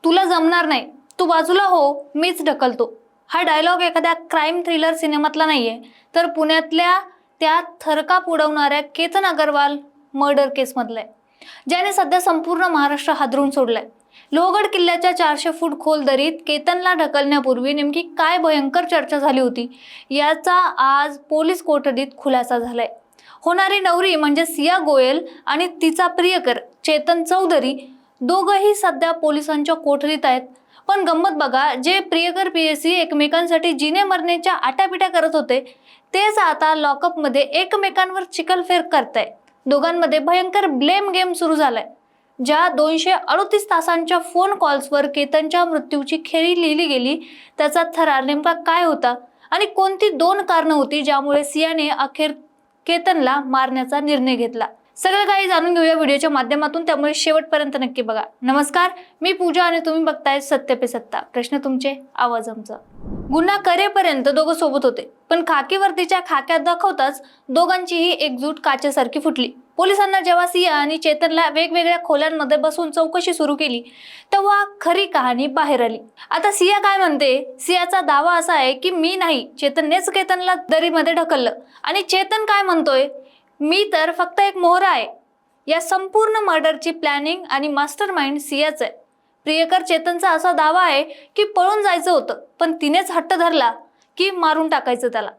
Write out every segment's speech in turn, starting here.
तुला जमणार नाही, तू बाजूला हो, मीच ढकलतो. हा डायलॉग एखाद्या क्राईम थ्रिलर सिनेमातला नाहीये, तर पुण्यातल्या त्या थरकाप उडवणाऱ्या केतन अगरवाल मर्डर केस मधलाय, ज्याने सध्या संपूर्ण महाराष्ट्र हादरून सोडलाय. लोहगड किल्ल्याच्या 400 फूट खोल दरीत केतनला ढकलण्यापूर्वी नेमकी काय भयंकर चर्चा झाली होती, याचा आज पोलीस कोठडीत खुलासा झालाय. होणारी नवरी म्हणजे सिया गोयल आणि तिचा प्रियकर चेतन चौधरी दोघंही सध्या पोलिसांच्या कोठडीत आहेत. पण गंमत बघा, जे प्रियकर पीएसी एकमेकांसाठी जिने मरण्याच्या आटापिटा करत होते, तेच आता लॉकअपमध्ये एकमेकांवर चिखलफेर करतायत. दोघांमध्ये भयंकर ब्लेम गेम सुरू झालाय. ज्या 238 तासांच्या फोन कॉल्सवर केतनच्या मृत्यूची खेळी लिहिली गेली, त्याचा थरार नेमका काय होता आणि कोणती 2 कारणं होती ज्यामुळे सियाने अखेर केतनला मारण्याचा निर्णय घेतला, सगळं काही जाणून घेऊया व्हिडिओच्या माध्यमातून, त्यामुळे शेवटपर्यंत नक्की बघा. नमस्कार, मी पूजा आणि तुम्ही बघताय सत्य पे सत्ता. प्रश्न तुमचे, आवाज आमचा. गुन्हा करेपर्यंत दोघं सोबत होते, पण खाकी वर्दीच्या खाक्यात दाखवताच दोघांचीही एकजूट काचेसारखी फुटली. पोलिसांना जेव्हा सिया आणि चेतनला वेगवेगळ्या खोल्यांमध्ये बसून चौकशी सुरू केली, तेव्हा खरी कहाणी बाहेर आली. आता सिया काय म्हणते? सियाचा दावा असा आहे की मी नाही, चेतननेच केतनला दरीमध्ये ढकललं. आणि चेतन काय म्हणतोय? मी तर फक्त एक मोहरा आहे. या संपूर्ण मर्डरची प्लॅनिंग आणि मास्टरमाइंड सियाच आहे. प्रियकर चेतनचा असा दावा आहे की पळून जायचं होतं, पण तिनेच हट्ट धरला की मारून टाकायचं त्याला.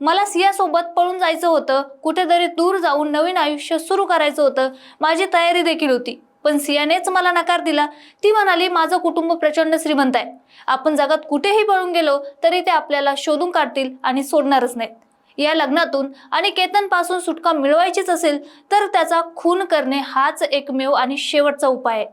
मला सियासोबत पळून जायचं होतं, कुठेतरी दूर जाऊन नवीन आयुष्य सुरू करायचं होतं, माझी तयारी देखील होती, पण सियानेच मला नकार दिला. ती म्हणाली, माझं कुटुंब प्रचंड श्रीमंत आहे, आपण जगात कुठेही पळून गेलो तरी ते आपल्याला शोधून काढतील आणि सोडणारच नाहीत. या लग्नातून आणि केतन पासून सुटका मिळवायचीच असेल तर त्याचा खून करणे हाच एकमेव आणि शेवटचा उपाय आहे.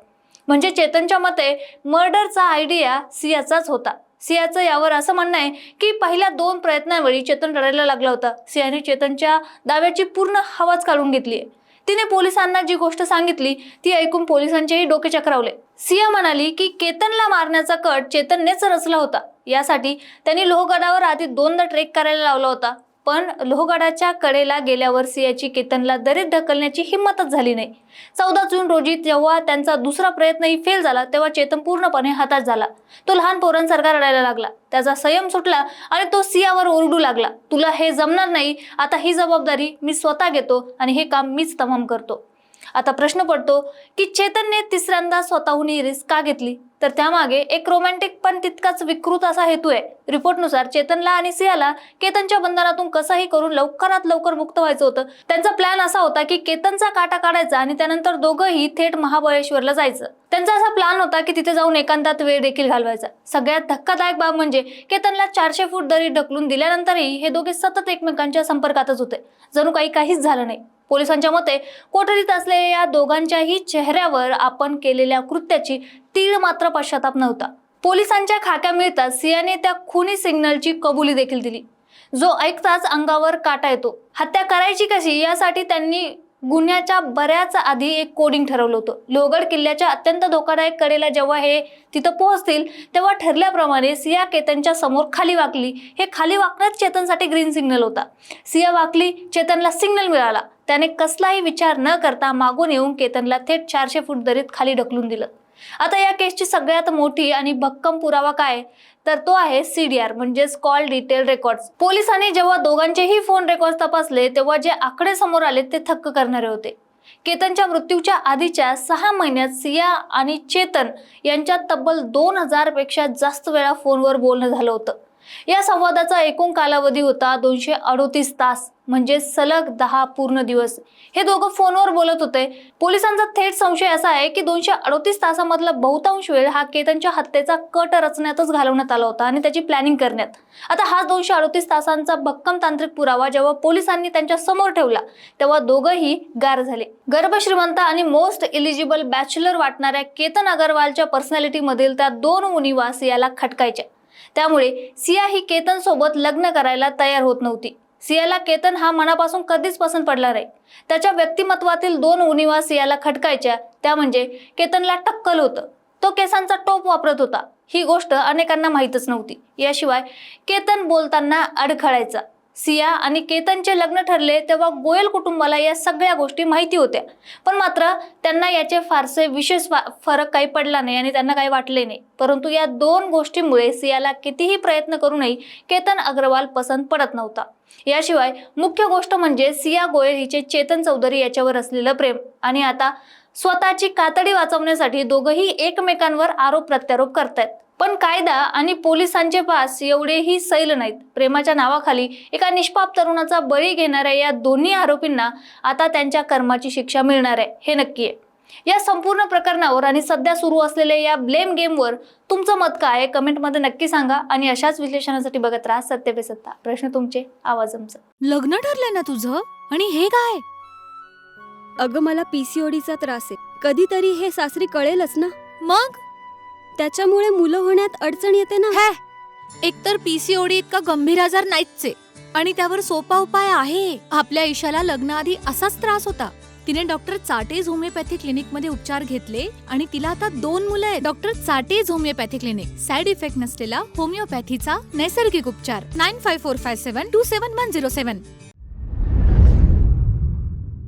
म्हणजे चेतनच्या मते मर्डरचा आयडिया सियाचाच होता. सियाचं यावर असं म्हणणं आहे की पहिल्या 2 प्रयत्नांवेळी चेतन रडायला लागला होता. सियाने चेतनच्या दाव्याची पूर्ण हवाच काढून घेतली. तिने पोलिसांना जी गोष्ट सांगितली ती ऐकून पोलिसांचेही डोके चक्रावले. सिया म्हणाली की केतनला मारण्याचा कट चेतननेच रचला होता. यासाठी त्यांनी लोहगडावर आधी 2दा ट्रेक करायला लावला होता, पण लोहगडाच्या कडेला गेल्यावर सियाची केतनला दरीत ढकलण्याची हिंमतच झाली नाही. 14 जून रोजी जेव्हा त्यांचा दुसरा प्रयत्नही फेल झाला, तेव्हा चेतन पूर्णपणे हताश झाला. तो लहान पोरांसारखा रडायला लागला. त्याचा संयम सुटला आणि तो सियावर ओरडू लागला, तुला हे जमणार नाही, आता ही जबाबदारी मी स्वतः घेतो आणि हे काम मीच तमाम करतो. आता प्रश्न पडतो की चेतनने तिसऱ्यांदा स्वतःहून ही रिस्क का घेतली? तर त्यामागे एक रोमॅन्टिक पण तितकाच विकृत असा हेतू आहे. रिपोर्टनुसार चेतनला आणि सियाला केतनच्या बंधनातून कसंही करून लवकरात लवकर मुक्त व्हायचं होतं. त्यांचा प्लॅन असा होता की केतनचा काटा काढायचा आणि त्यानंतर दोघंही थेट महाबळेश्वरला जायचं. त्यांचा असा प्लॅन होता की तिथे जाऊन एकांतात वेळ देखील घालवायचा. सगळ्यात धक्कादायक बाब म्हणजे केतनला 400 फूट दरीत ढकलून दिल्यानंतरही हे दोघे सतत एकमेकांच्या संपर्कातच होते, जणू काहीच झालं नाही. पोलिसांच्या मते कोठडीत असलेल्या या दोघांच्याही चेहऱ्यावर आपण केलेल्या कृत्याची तीळ मात्र पश्चाताप नव्हता. पोलिसांच्या खाक्या मिळताच सियाने त्या खुनी सिग्नलची कबुली देखील दिली, जो ऐकताच अंगावर काटा येतो. हत्या करायची कशी यासाठी त्यांनी गुन्ह्याच्या बऱ्याच आधी एक कोडिंग ठरवलं होतं. लोहगड किल्ल्याच्या अत्यंत धोकादायक कडेला जेव्हा हे तिथं पोहोचतील, तेव्हा ठरल्याप्रमाणे सिया केतनच्या समोर खाली वाकली. हे खाली वाकणंच चेतनसाठी ग्रीन सिग्नल होता. सिया वाकली, चेतनला सिग्नल मिळाला. त्याने कसलाही विचार न करता मागून येऊन केतनला थेट 400 फूट दरीत खाली ढकलून दिलं. आता या केसची सगळ्यात मोठी आणि भक्कम पुरावा काय, तर तो आहे CDR म्हणजेच कॉल डिटेल रेकॉर्ड्स. पोलिसांनी जेव्हा दोघांचेही फोन रेकॉर्ड तपासले, तेव्हा जे आकडे समोर आले ते थक्क करणारे होते. केतनच्या मृत्यूच्या आधीच्या 6 महिन्यात सिया आणि चेतन यांच्यात तब्बल 2000 पेक्षा जास्त वेळा फोनवर बोलणं झालं होतं. या संवादाचा एकूण कालावधी होता 238 तास, म्हणजे सलग 10 पूर्ण दिवस हे दोघं फोनवर बोलत होते. पोलिसांचा थेट संशय असा आहे की 238 तासामधला बहुतांश वेळ हा केतनच्या हत्येचा कट रचण्यातच घालवण्यात आला होता आणि त्याची प्लॅनिंग करण्यात. आता हा 238 तासांचा भक्कम तांत्रिक पुरावा जेव्हा पोलिसांनी त्यांच्या समोर ठेवला, तेव्हा दोघंही गार झाले. गर्भश्रीमंत आणि मोस्ट एलिजिबल बॅचलर वाटणाऱ्या केतन अगरवालच्या पर्सनॅलिटी मधील त्या 2 उणिवा सियाला खटकायच्या. त्यामुळे सिया ही केतन सोबत लग्न करायला तयार होत नव्हती. सियाला केतन हा मनापासून कधीच पसंत पडला नाही. त्याच्या व्यक्तिमत्वातील 2 उणिवा सियाला खटकायच्या, त्या म्हणजे केतनला टक्कल होतं, तो केसांचा टोप वापरत होता. ही गोष्ट अनेकांना माहीतच नव्हती. याशिवाय केतन बोलताना अडखळायचा. सिया आणि केतनचे लग्न ठरले तेव्हा गोयल कुटुंबाला या सगळ्या गोष्टी माहिती होत्या, पण मात्र त्यांना याचे फारसे विशेष फरक काही पडला नाही आणि त्यांना काही वाटले नाही. परंतु या दोन गोष्टींमुळे सियाला कितीही प्रयत्न करूनही केतन अग्रवाल पसंत पडत नव्हता. याशिवाय मुख्य गोष्ट म्हणजे सिया गोयल हिचे चेतन चौधरी याच्यावर असलेलं प्रेम. आणि आता स्वतःची कातडी वाचवण्यासाठी दोघंही एकमेकांवर आरोप प्रत्यारोप करतायत. पण कायदा आणि पोलिसांचे पास एवढेही सैल नाहीत. प्रेमाच्या नावाखाली एका निष्पाप तरुणाचा बळी घेणाऱ्या या दोन्ही आरोपींना आता त्यांच्या कर्माची शिक्षा मिळणार आहे, हे नक्की आहे. या संपूर्ण प्रकरणावर आणि सध्या सुरू असलेल्या या ब्लेम गेमवर तुमचं मत काय आहे कमेंटमध्ये नक्की सांगा. आणि अशाच विश्लेषणासाठी बघत राहा सत्य पे सत्ता. प्रश्न तुमचे, आवाज आमचा. लग्न ठरलंय ना तुझं? आणि हे काय? अगं मला पीसीओडीचा त्रास आहे. कधीतरी हे सासरी कळेलच ना. मग त्याच्यामुळे मुलं होण्यात अडचण येते ना. एकतर पीसीओडी इतका गंभीर आजार नाहीच आहे आणि त्यावर सोपा उपाय आहे. आपल्या ईशाला लग्नाआधी असाच त्रास होता. तिने डॉक्टर चाटेज होमिओपॅथी क्लिनिक मध्ये उपचार घेतले आणि तिला आता 2 मुलं आहेत. डॉक्टर चाटेज होमिओपॅथी क्लिनिक, साइड इफेक्ट नसलेला होमिओपॅथीचा नैसर्गिक उपचार. 9545727107